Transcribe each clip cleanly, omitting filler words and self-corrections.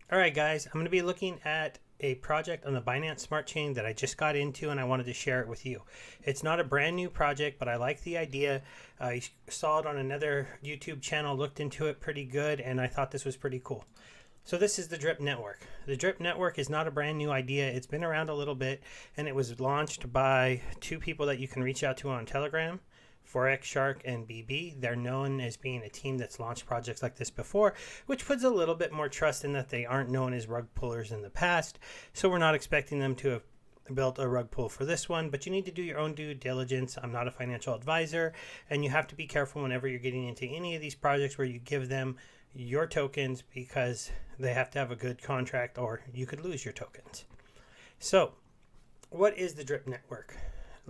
All right, guys, I'm going to be looking at a project on the Binance Smart Chain that I just got into and I wanted to share it with you. It's not a brand new project, but I like the idea. I saw it on another YouTube channel, looked into it pretty good, and I thought this was pretty cool. So this is the Drip Network. The Drip Network is not a brand new idea. It's been around a little bit, and it was launched by two people that you can reach out to on Telegram. Forex Shark and BB. They're known as being a team that's launched projects like this before, which puts a little bit more trust in that they aren't known as rug pullers in the past. So we're not expecting them to have built a rug pull for this one, but you need to do your own due diligence. I'm not a financial advisor, and you have to be careful whenever you're getting into any of these projects where you give them your tokens, because they have to have a good contract or you could lose your tokens. So what is the Drip Network?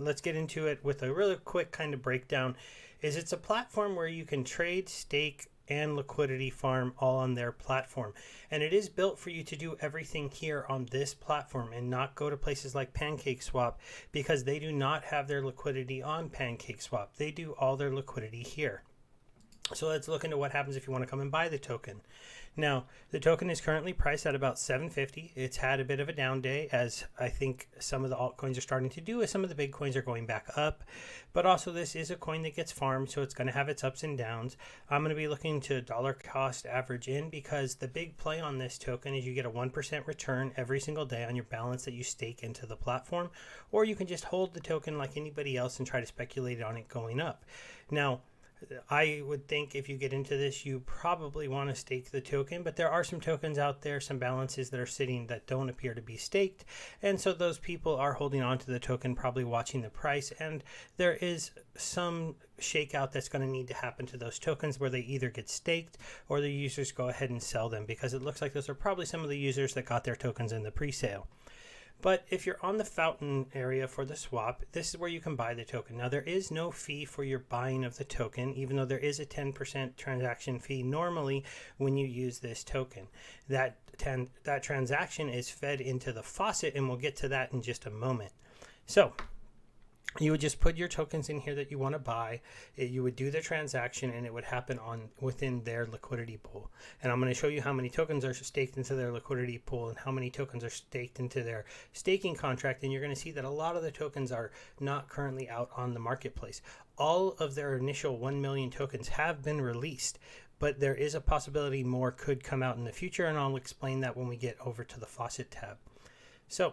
Let's get into it with a really quick kind of breakdown. It's a platform where you can trade, stake, and liquidity farm all on their platform. And it is built for you to do everything here on this platform and not go to places like PancakeSwap, because they do not have their liquidity on PancakeSwap. They do all their liquidity here. So let's look into what happens if you want to come and buy the token. Now, the token is currently priced at about $7.50. It's had a bit of a down day, as I think some of the altcoins are starting to do, as some of the big coins are going back up. But also, this is a coin that gets farmed, so it's going to have its ups and downs. I'm going to be looking to dollar cost average in, because the big play on this token is you get a 1% return every single day on your balance that you stake into the platform, or you can just hold the token like anybody else and try to speculate on it going up. Now, I would think if you get into this, you probably want to stake the token, but there are some tokens out there, some balances that are sitting that don't appear to be staked. And so those people are holding on to the token, probably watching the price. And there is some shakeout that's going to need to happen to those tokens where they either get staked or the users go ahead and sell them, because it looks like those are probably some of the users that got their tokens in the pre-sale. But if you're on the fountain area for the swap, this is where you can buy the token. Now, there is no fee for your buying of the token, even though there is a 10% transaction fee normally when you use this token. That transaction is fed into the faucet, and we'll get to that in just a moment. So you would just put your tokens in here that you want to buy. You would do the transaction, and it would happen within their liquidity pool. And I'm going to show you how many tokens are staked into their liquidity pool and how many tokens are staked into their staking contract. And you're going to see that a lot of the tokens are not currently out on the marketplace. All of their initial 1 million tokens have been released, but there is a possibility more could come out in the future, and I'll explain that when we get over to the faucet tab. So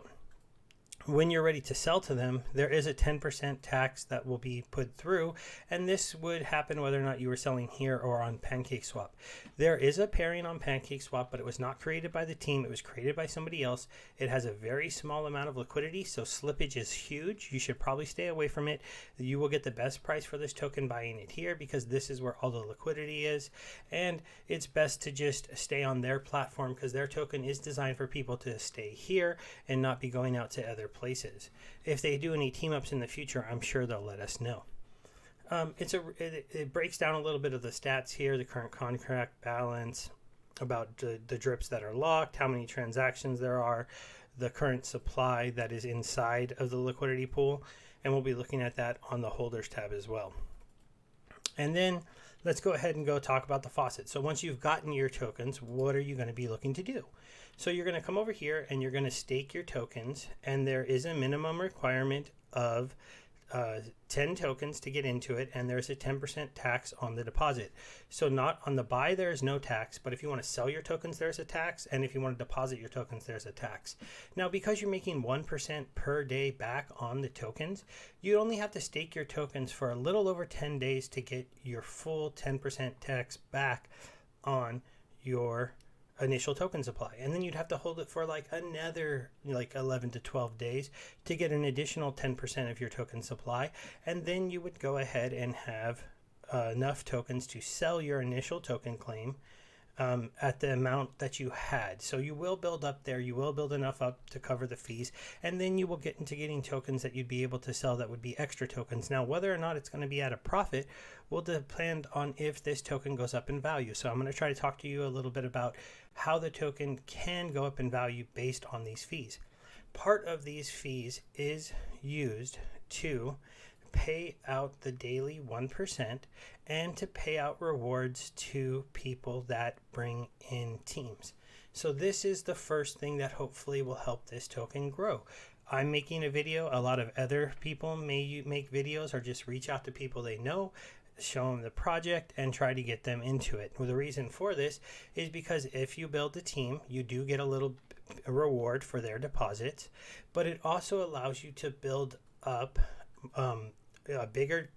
when you're ready to sell to them, there is a 10% tax that will be put through, and this would happen whether or not you were selling here or on PancakeSwap. There is a pairing on PancakeSwap, but it was not created by the team. It was created by somebody else. It has a very small amount of liquidity, so slippage is huge. You should probably stay away from it. You will get the best price for this token buying it here, because this is where all the liquidity is, and it's best to just stay on their platform, because their token is designed for people to stay here and not be going out to other places. If they do any team ups in the future, I'm sure they'll let us know. It breaks down a little bit of the stats here: the current contract balance, about the drips that are locked, how many transactions there are, the current supply that is inside of the liquidity pool, and we'll be looking at that on the holders tab as well. And then let's go ahead and go talk about the faucet. So once you've gotten your tokens, what are you going to be looking to do? So you're going to come over here and you're going to stake your tokens, and there is a minimum requirement of 10 tokens to get into it, and there's a 10% tax on the deposit. So not on the buy, there is no tax, but if you want to sell your tokens, there's a tax, and if you want to deposit your tokens, there's a tax. Now, because you're making 1% per day back on the tokens, you only have to stake your tokens for a little over 10 days to get your full 10% tax back on your initial token supply, and then you'd have to hold it for like another 11 to 12 days to get an additional 10% of your token supply, and then you would go ahead and have enough tokens to sell your initial token claim at the amount that you had. So you will build up there, you will build enough up to cover the fees, and then you will get into getting tokens that you'd be able to sell that would be extra tokens. Now, whether or not it's going to be at a profit will depend on if this token goes up in value. So I'm going to try to talk to you a little bit about how the token can go up in value based on these fees. Part of these fees is used to pay out the daily 1% and to pay out rewards to people that bring in teams. So this is the first thing that hopefully will help this token grow. I'm making a video. A lot of other people may make videos or just reach out to people they know, show them the project, and try to get them into it. Well, the reason for this is because if you build a team, you do get a little reward for their deposits, but it also allows you to build up a bigger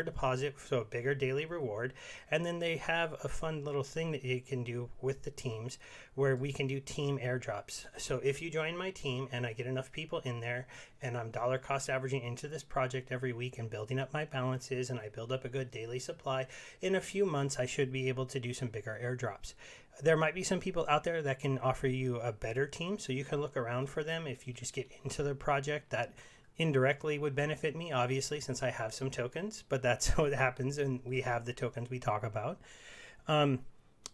deposit, so a bigger daily reward. And then they have a fun little thing that you can do with the teams where we can do team airdrops. So if you join my team and I get enough people in there and I'm dollar cost averaging into this project every week and building up my balances, and I build up a good daily supply, in a few months I should be able to do some bigger airdrops. There might be some people out there that can offer you a better team, so you can look around for them if you just get into the project. That indirectly would benefit me, obviously, since I have some tokens, but that's what happens, and we have the tokens we talk about. And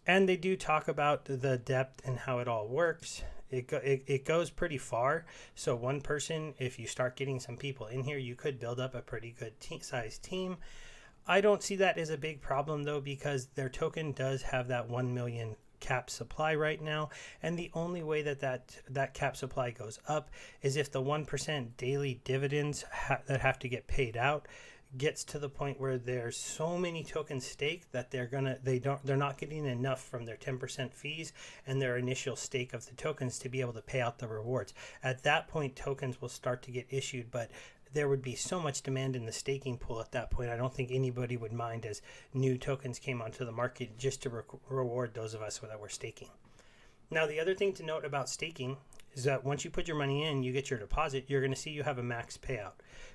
they do talk about the depth and how it all works. It goes pretty far. So one person, if you start getting some people in here, you could build up a pretty good sized team. I don't see that as a big problem, though, because their token does have that 1 million cap supply right now, and the only way that cap supply goes up is if the 1% daily dividends that have to get paid out gets to the point where there's so many tokens staked that they're not getting enough from their 10% fees and their initial stake of the tokens to be able to pay out the rewards. At that point, tokens will start to get issued, but there would be so much demand in the staking pool at that point. I don't think anybody would mind as new tokens came onto the market just to reward those of us that were staking. Now, the other thing to note about staking is that once you put your money in, you get your deposit, you're going to see you have a max payout.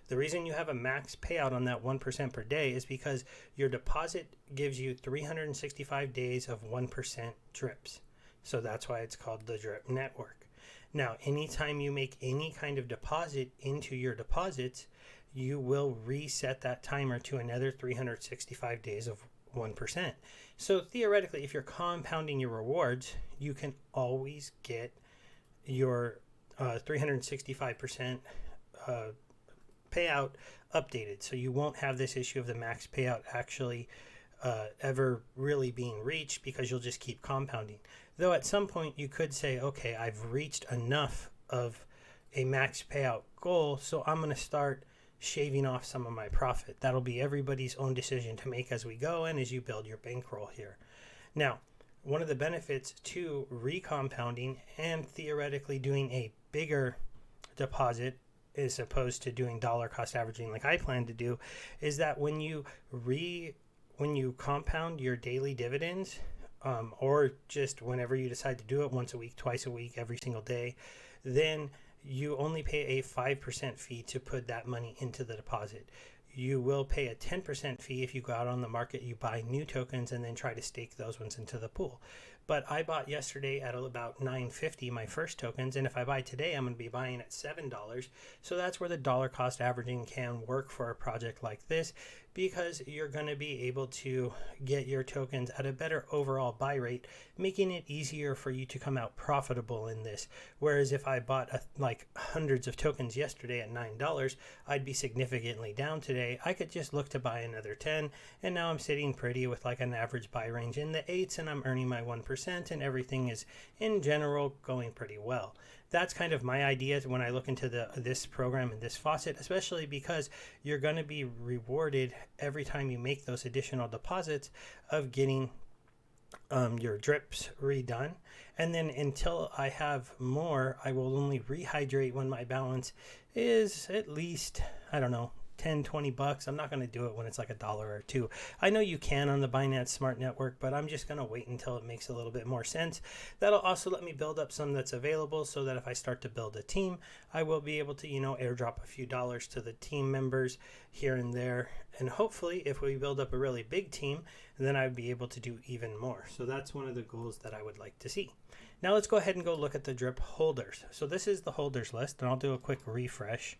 The reason you have a max payout on that 1% per day is because your deposit gives you 365 days of 1% drips. So that's why it's called the drip network. Now, anytime you make any kind of deposit into your deposits, you will reset that timer to another 365 days of 1%. So theoretically, if you're compounding your rewards, you can always get your 365% payout updated. So you won't have this issue of the max payout actually ever really being reached, because you'll just keep compounding. Though at some point you could say, okay, I've reached enough of a max payout goal, so I'm going to start shaving off some of my profit. That'll be everybody's own decision to make as we go and as you build your bankroll here. Now, one of the benefits to recompounding and theoretically doing a bigger deposit as opposed to doing dollar cost averaging like I plan to do is that when you compound your daily dividends, or just whenever you decide to do it, once a week, twice a week, every single day, then you only pay a 5% fee to put that money into the deposit. You will pay a 10% fee if you go out on the market, you buy new tokens, and then try to stake those ones into the pool. But I bought yesterday at about $9.50 my first tokens, and if I buy today, I'm going to be buying at $7. So that's where the dollar cost averaging can work for a project like this, because you're going to be able to get your tokens at a better overall buy rate, making it easier for you to come out profitable in this. Whereas if I bought like hundreds of tokens yesterday at $9, I'd be significantly down today. I could just look to buy another 10, and now I'm sitting pretty with like an average buy range in the 8s, and I'm earning my 1%, and everything is in general going pretty well. That's kind of my idea when I look into this program and this faucet, especially because you're going to be rewarded every time you make those additional deposits of getting your drips redone. And then until I have more, I will only rehydrate when my balance is at least, I don't know, $10-20. I'm not going to do it when it's like $1 or $2. I know you can on the Binance Smart Network, but I'm just going to wait until it makes a little bit more sense. That'll also let me build up some that's available, so that if I start to build a team, I will be able to, airdrop a few dollars to the team members here and there. And hopefully, if we build up a really big team, then I'd be able to do even more. So that's one of the goals that I would like to see. Now let's go ahead and go look at the drip holders. So this is the holders list, and I'll do a quick refresh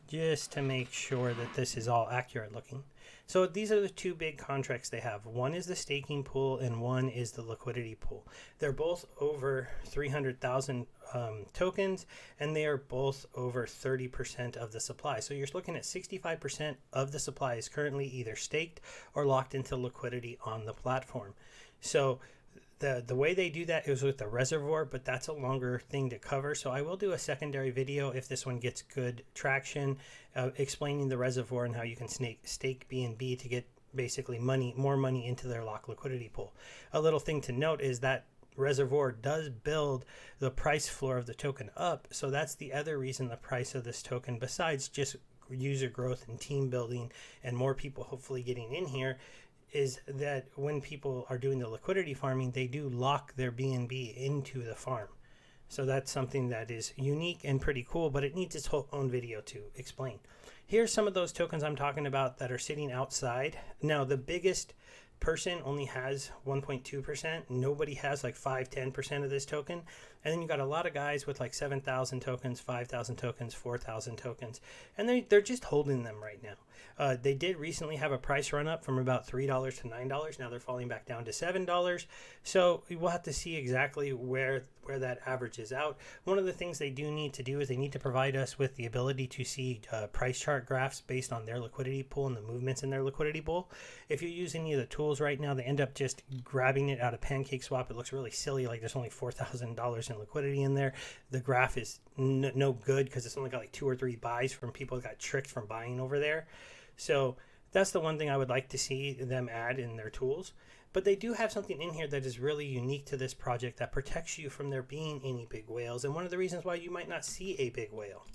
just to make sure that this is all accurate looking. So these are the two big contracts they have. One is the staking pool and one is the liquidity pool. They're both over 300,000 tokens, and they are both over 30% of the supply. So you're looking at 65% of the supply is currently either staked or locked into liquidity on the platform. So The way they do that is with the reservoir, but that's a longer thing to cover. So I will do a secondary video if this one gets good traction, explaining the reservoir and how you can stake BNB to get basically more money into their locked liquidity pool. A little thing to note is that reservoir does build the price floor of the token up. So that's the other reason the price of this token, besides just user growth and team building and more people hopefully getting in here, is that when people are doing the liquidity farming, they do lock their BNB into the farm. So that's something that is unique and pretty cool, but it needs its own video to explain. Here's some of those tokens I'm talking about that are sitting outside. Now, the biggest person only has 1.2%. Nobody has like 5-10% of this token. And then you got a lot of guys with like 7,000 tokens, 5,000 tokens, 4,000 tokens, and they're just holding them right now. They did recently have a price run up from about $3 to $9. Now they're falling back down to $7. So we'll have to see exactly where that averages out. One of the things they do need to do is they need to provide us with the ability to see price chart graphs based on their liquidity pool and the movements in their liquidity pool. If you use any of the tools right now, they end up just grabbing it out of PancakeSwap. It looks really silly, like there's only $4,000 in liquidity in there. The graph is no good because it's only got like 2 or 3 buys from people who got tricked from buying over there. So that's the one thing I would like to see them add in their tools. But they do have something in here that is really unique to this project that protects you from there being any big whales. And one of the reasons why you might not see a big whale.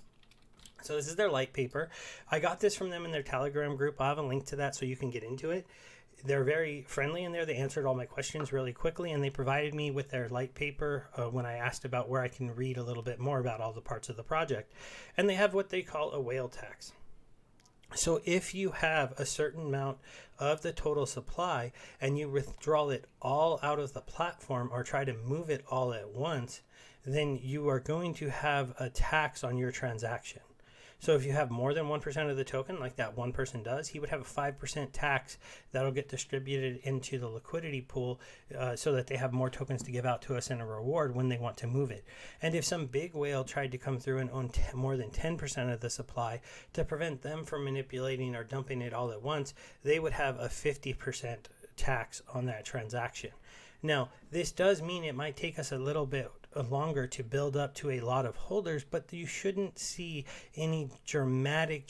So this is their light paper. I got this from them in their Telegram group. I'll have a link to that so you can get into it. They're very friendly in there. They answered all my questions really quickly, and they provided me with their light paper when I asked about where I can read a little bit more about all the parts of the project. And they have what they call a whale tax. So if you have a certain amount of the total supply and you withdraw it all out of the platform or try to move it all at once, then you are going to have a tax on your transaction. So if you have more than 1% of the token, like that one person does, he would have a 5% tax that'll get distributed into the liquidity pool so that they have more tokens to give out to us in a reward when they want to move it. And if some big whale tried to come through and own more than 10% of the supply, to prevent them from manipulating or dumping it all at once, they would have a 50% tax on that transaction. Now, this does mean it might take us a little bit longer to build up to a lot of holders, but you shouldn't see any dramatic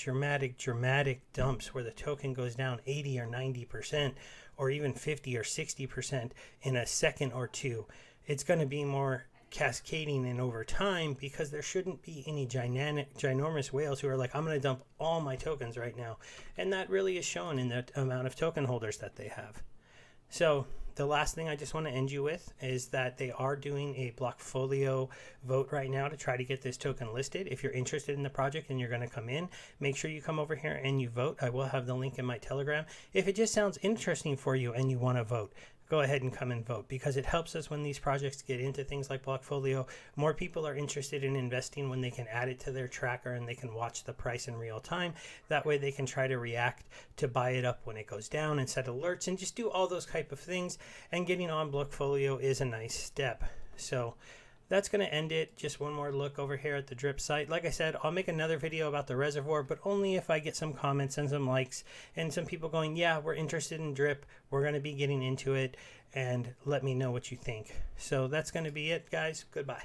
dumps where the token goes down 80 or 90% or even 50 or 60% in a second or two. It's going to be more cascading and over time because there shouldn't be any ginormous whales who are like, I'm going to dump all my tokens right now. And that really is shown in the amount of token holders that they have. So the last thing I just want to end you with is that they are doing a Blockfolio vote right now to try to get this token listed. If you're interested in the project and you're going to come in, make sure you come over here and you vote. I will have the link in my Telegram. If it just sounds interesting for you and you want to vote, go ahead and come and vote, because it helps us when these projects get into things like Blockfolio. More people are interested in investing when they can add it to their tracker and they can watch the price in real time. That way they can try to react to buy it up when it goes down and set alerts and just do all those type of things. And getting on Blockfolio is a nice step. So that's going to end it. Just one more look over here at the drip site. Like I said, I'll make another video about the reservoir, but only if I get some comments and some likes and some people going, yeah, we're interested in drip. We're going to be getting into it, and let me know what you think. So that's going to be it, guys. Goodbye.